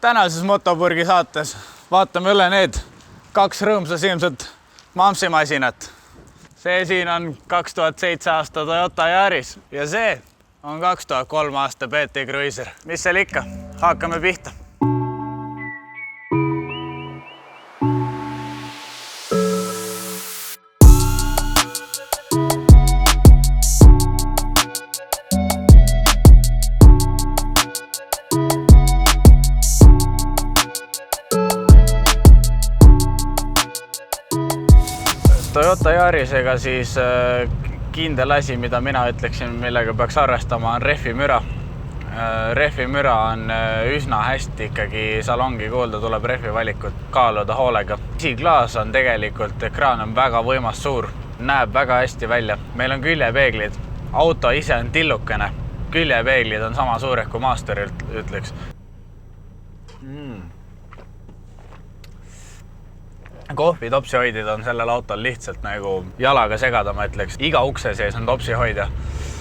Tänases Motopurgi saates vaatame üle need 2 rõõmsasilmsat maamsimasinat. See siin on 2007 aasta Toyota Yaris ja see on 2003 aasta BT Cruiser. Mis seal ikka? Hakkame pihta. Toyota Yarisega siis kindel asi, mida mina ütleksin, millega peaks arvestama, on rehvimüra. Rehvimüra on üsna hästi ikkagi salongi kuulda, tuleb rehvivalikut kaaluda hoolega. Esiklaas on tegelikult, ekraan on väga võimas suur, näeb väga hästi välja. Meil on küljepeeglid, auto ise on tillukene, küljepeeglid on sama suured kui Maasterilt, ütleks. Kohvitopsihoidid on sellel autol lihtsalt nagu jalaga segada, ma ütleks. Iga ukse sees on topsihoidja.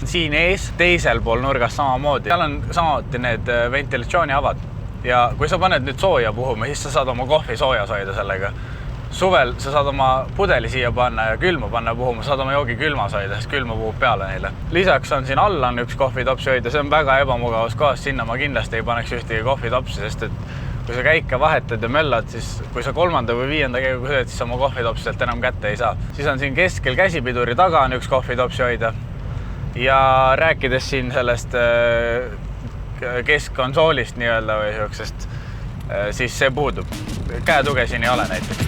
Siin ees, teisel pool nurgas samamoodi. Seal on samamoodi need ventilatsiooniavad. Ja kui sa paned nüüd sooja puhuma, siis sa saad oma kohvi soojas hoida sellega. Suvel sa saad oma pudeli siia panna ja külma panna puhuma, saad oma joogi külmas hoida, sest külma puhub peale neile. Lisaks on siin alla on üks kohvitopsihoidja, see on väga ebamugavas kohas, sinna ma kindlasti ei paneks ühtegi kohvitopsi, sest et kui sa käike vahetad ja möllad, siis kui sa 3. või 5. käigu sööd, siis oma kohvitopsiselt enam kätte ei saa. Siis on siin keskel käsipiduri taga on üks kohvitopsi hoida. Ja rääkides siin sellest keskkonsoolist nii-öelda või siuksest, siis see puudub. Käetuge siin ei ole näiteks.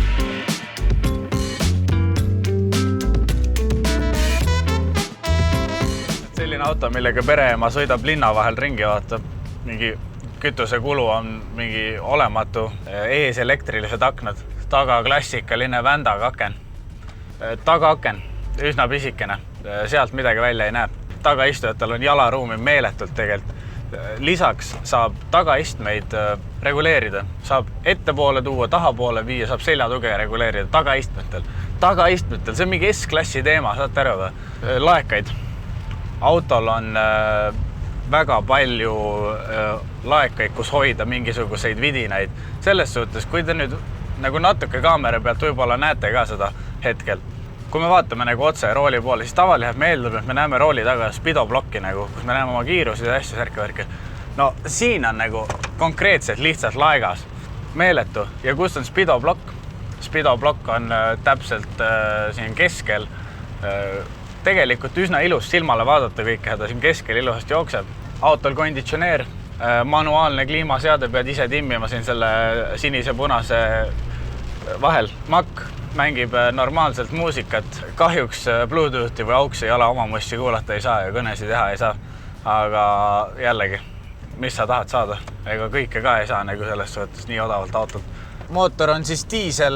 Selline auto, millega pereema sõidab linna vahel ringi, vaatab mingi kütuse kulu on mingi olematu, ees elektrilised aknad, taga klassikaline vändakaken, tagaaken, üsna pisikene, sealt midagi välja ei näe. Tagaistujatel on jalaruumi meeletult tegelikult. Lisaks saab tagaistmeid reguleerida, saab ettepoole tuua, tahapoole viia, saab seljatuge reguleerida tagaistmetel. Tagaistmetel, see on mingi S-klassi teema, saate aru või? Laekaid. Autol on väga palju laekaid, kus hoida mingisuguseid vidinaid. Selles suhtes, kui te nüüd nagu natuke kaamera pealt võib-olla näete ka seda hetkel, kui me vaatame nagu otse rooli poole, siis tavaliselt meeldub, et me näeme rooli taga spidoblokki, nagu, kus me näeme oma kiirusi ja hästi särke-värke. No siin on nagu konkreetselt lihtsalt laegas, meeletu. Ja kus on spidoblokk? Spidoblokk on täpselt siin keskel. Tegelikult üsna ilus silmale vaadata kõike, ta siin keskel ilusasti jookseb. Autol konditsioneer, manuaalne kliimaseade, pead ise timmima siin selle sinise-punase vahel. Mac mängib normaalselt muusikat. Kahjuks Bluetoothi või AUX ei ole oma mussi kuulata ei saa ja kõnesi teha ei saa. Aga jällegi, mis sa tahad saada? Ega kõike ka ei saa nagu selles suhtes nii odavalt autolt. Mootor on siis diisel,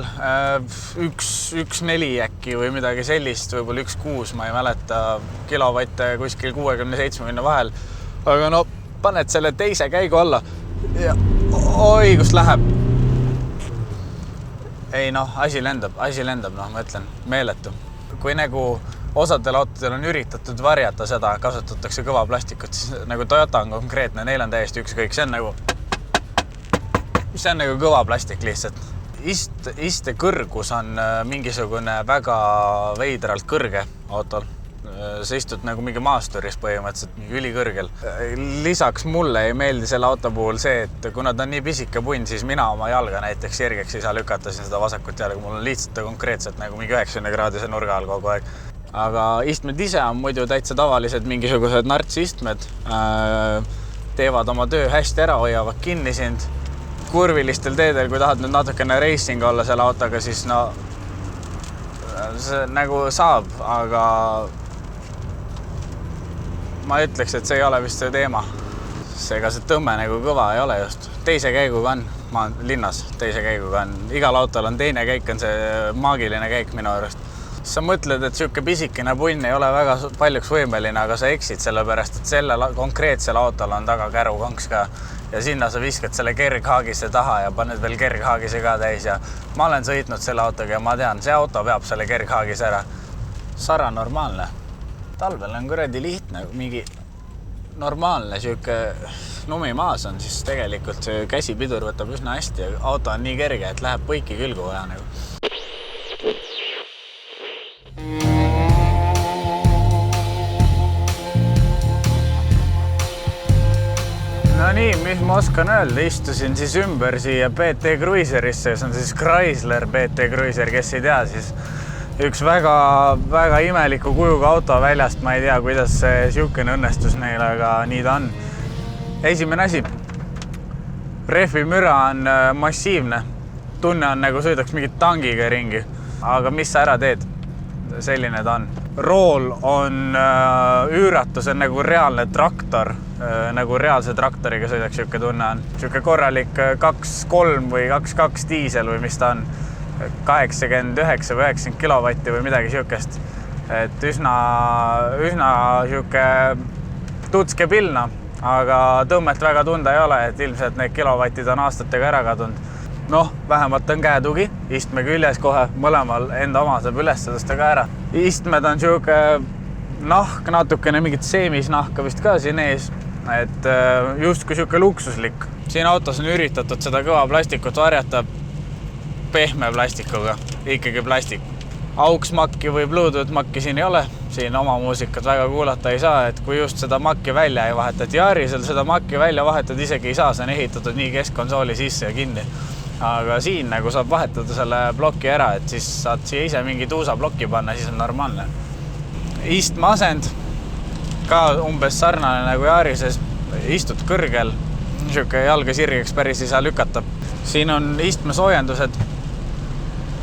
1.4 äkki või midagi sellist, võib-olla 1.6, ma ei mäleta, kilovatte kuskil 60-70 vahel. Aga no, paned selle teise käigu alla ja oi, kus läheb. Ei noh, asi lendab, noh, ma ütlen, meeletu. Kui nagu osadel autodel on üritatud varjata seda, kasutatakse kõva plastikut, siis nagu Toyota on konkreetne, neil on täiesti ükskõik, see on nagu kõva plastik lihtsalt. Iste kõrgus on mingisugune väga veidralt kõrge autol. Sa istud nagu mingi maasturis põhimõtteliselt, mingi ülikõrgel. Lisaks mulle ei meeldi selle auto puhul see, et kuna ta on nii pisike punn, siis mina oma jalga näiteks sirgeks ei saa lükata siin seda vasakut jalga. Mul on lihtsalt konkreetselt nagu mingi 90-kraadise nurga all kogu aeg. Aga istmed ise on muidu täitsa tavalised mingisugused nartsistmed. Teevad oma töö hästi ära, hoiavad kinni sind. Kurvilistel teedel, kui tahad nüüd natukene racing olla selle autoga, siis no see nagu saab, aga ma ütleks, et see ei ole vist see teema. Seega see tõmme nagu kõva ei ole just. Teise käiguga on, ma olen linnas, teise käiguga on. Igal autol on teine käik, on see maagiline käik minu arust. Sa mõtled, et siuke pisikene punn ei ole väga paljuks võimeline, aga sa eksid sellepärast, et selle konkreetsel autol on taga kärukonks ka. Ja sinna sa viskad selle kerghaagise taha ja paned veel kerghaagise ka täis. Ja ma olen sõitnud selle autoga ja ma tean, see auto veab selle kerghaagise ära. Sara normaalne. Talvel on kuradi lihtne, mingi normaalne siuke lumi maas on, siis tegelikult see käsipidur võtab üsna hästi ja auto on nii kerge, et läheb põiki külgu vaja nagu. No nii, mis ma oskan öelda, istusin siis ümber siia BT Cruiserisse, see on siis Chrysler BT Cruiser, kes ei tea, siis üks väga imeliku kujuga auto väljast, ma ei tea, kuidas see siukene õnnestus neil, aga nii ta on. Esimene asi, rehvi müra on massiivne, tunne on nagu sõidaks mingit tangiga ringi, aga mis sa ära teed? Selline ta on. Rool on üüratu, see on nagu reaalne traktor, nagu reaalse traktoriga sõidaks, siuke tunne on. Siuke korralik 2.3 või 2.2 diisel või mis ta on, 89 või 90 kilovatti või midagi siukest. Et üsna siuke tutske pilna, aga tõmmet väga tunda ei ole, et ilmselt need kilovatid on aastatega ära kadunud. Noh, vähemalt on käetugi, istme küljes kohe, mõlemal enda oma saab üles tõsta ka ära. Istmed on siuke nahk, natukene mingit seemisnahka vist ka siin ees, et justkui siuke luksuslik. Siin autos on üritatud seda kõva plastikut varjata pehme plastikuga, ikkagi plastik. AUX-makki või Bluetooth-makki siin ei ole, siin oma muusikat väga kuulata ei saa, et kui just seda makki välja ei vaheta, et Yarisel seda makki välja vahetada isegi ei saa, see on ehitatud nii keskkonsooli sisse ja kinni. Aga siin nagu saab vahetada selle ploki ära, et siis saad siia ise mingi tuusa plokki panna, siis on normaalne. Istmeasend ka umbes sarnane nagu Yarises, istud kõrgel, siuke jalga sirgeks päris ei saa lükata. Siin on istmesoojendused,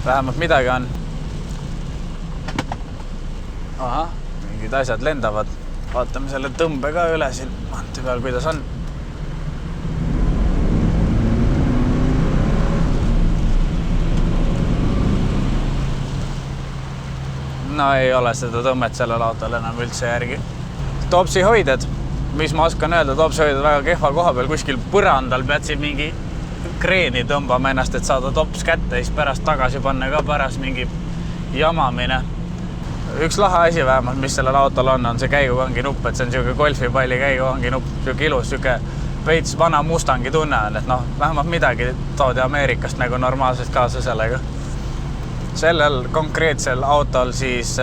vähemalt midagi on. Aha, mingid asjad lendavad. Vaatame selle tõmbe ka üle siin maantee peal, kuidas on. No ei ole seda tõmmet sellel autol enam üldse järgi. Topsi hoided, mis ma oskan öelda, topsi hoided väga kehva koha peal, kuskil põrandal pead siin mingi kreeni tõmbama ennast, et saada tops kätte, siis pärast tagasi panna ka pärast mingi jamamine. Üks lahe asi vähemalt, mis sellel autol on see käigukangi nupp, et see on siuke golfipalli käigukangi nupp, siuke ilus, siuke veits vana Mustangi tunne on, et noh, vähemalt midagi toodi Ameerikast nagu normaalselt kaasa sellega. Sellel konkreetsel autol siis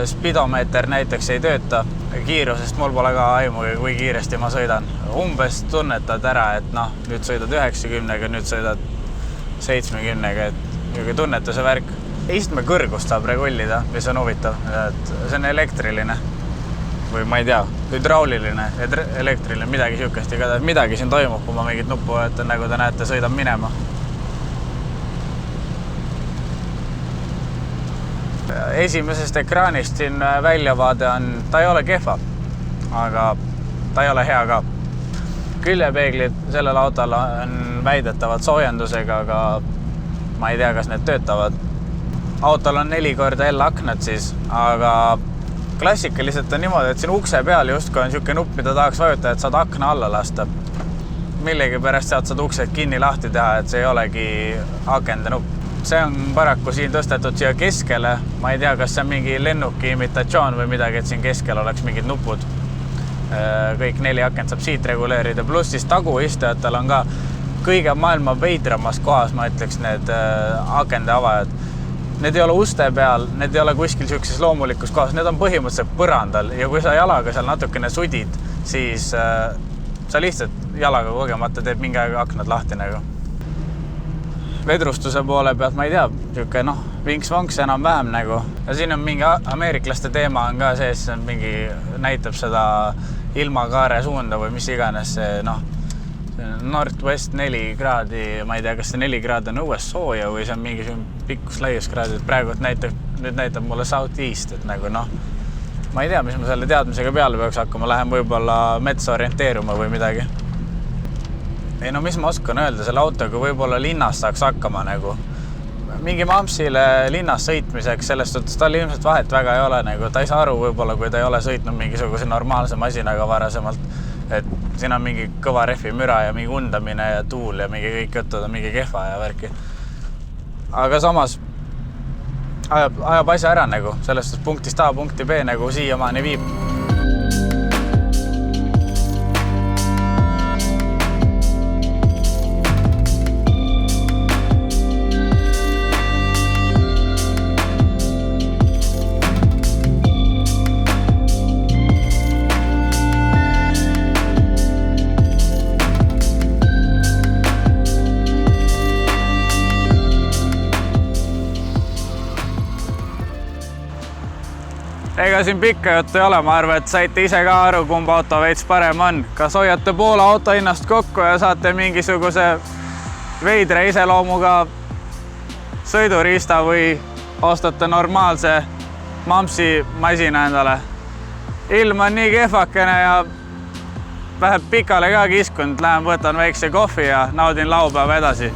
spidomeeter näiteks ei tööta kiirusest, mul pole ka aimugi, kui kiiresti ma sõidan. Umbes tunnetad ära, et noh, nüüd sõidad 90-ga, nüüd sõidad 70-ga, et niisugune tunnetuse värk. Istme kõrgust saab regullida, mis on huvitav, et see on elektriline või ma ei tea, hüdrauliline, elektriline, midagi siukest, midagi siin toimub, kui ma mingit nuppu vajutan, nagu te näete, sõidan minema. Esimesest ekraanist siin väljavaade on, ta ei ole kehva, aga ta ei ole hea ka. Küljepeeglid sellel autol on väidetavad soojendusega, aga ma ei tea, kas need töötavad. Autol on 4x L-aknad siis, aga klassikaliselt on niimoodi, et siin ukse peal justkui on siuke nupp, mida tahaks vajutada, et saad akna alla lasta. Millegi pärast saad uksed kinni lahti teha, et see ei olegi akende nupp. See on paraku siin tõstetud siia keskele. Ma ei tea, kas see on mingi lennuki imitatsioon või midagi, et siin keskel oleks mingid nupud. Kõik 4 akent saab siit reguleerida. Pluss siis taguistajatel on ka kõige maailma veidramas kohas, ma ütleks, need akende avajad. Need ei ole uste peal, need ei ole kuskil siukses loomulikus kohas. Need on põhimõtteliselt põrandal ja kui sa jalaga seal natukene sudid, siis sa lihtsalt jalaga kogemata teeb mingi aeg aknad lahti nagu. Vedrustuse poole pealt, ma ei tea, siuke vinks-vonks enam vähem nagu. Ja siin on mingi ameeriklaste teema on ka sees, mingi näitab seda ilmakaare suunda või mis iganes see, Northwest 4 kraadi, ma ei tea, kas see 4 kraadi on õues sooja või see on mingi pikkus laiuskraadi, et praegu nüüd näitab mulle Southeast, et nagu ma ei tea, mis ma selle teadmisega peale peaks hakkama, lähen võib-olla metsa orienteeruma või midagi. Ei mis ma oskan öelda, selle autoga võib-olla linnas saaks hakkama nagu. Mingi mampsile linnas sõitmiseks, sellest suhtes tal ilmselt vahet väga ei ole nagu. Ta ei saa aru võib-olla, kui ta ei ole sõitnud mingisuguse normaalse masinaga varasemalt. Et siin on mingi kõva rehvi müra ja mingi undamine ja tuul ja mingi kõik jutud on mingi kehva ja värki. Aga samas ajab asja ära nagu, sellest punktist A punkti B nagu siiamaani viib. ega siin pikka juttu ei ole, ma arvan, et saite ise ka aru, kumb auto veits parem on. Kas hoiate Poola auto hinnast kokku ja saate mingisuguse veidre iseloomuga sõiduriista või ostate normaalse mampsi masina endale. Ilm on nii kehvakene ja vähe pikale ka kiskunud, lähen võtan väikse kohvi ja naudin laupäeva edasi.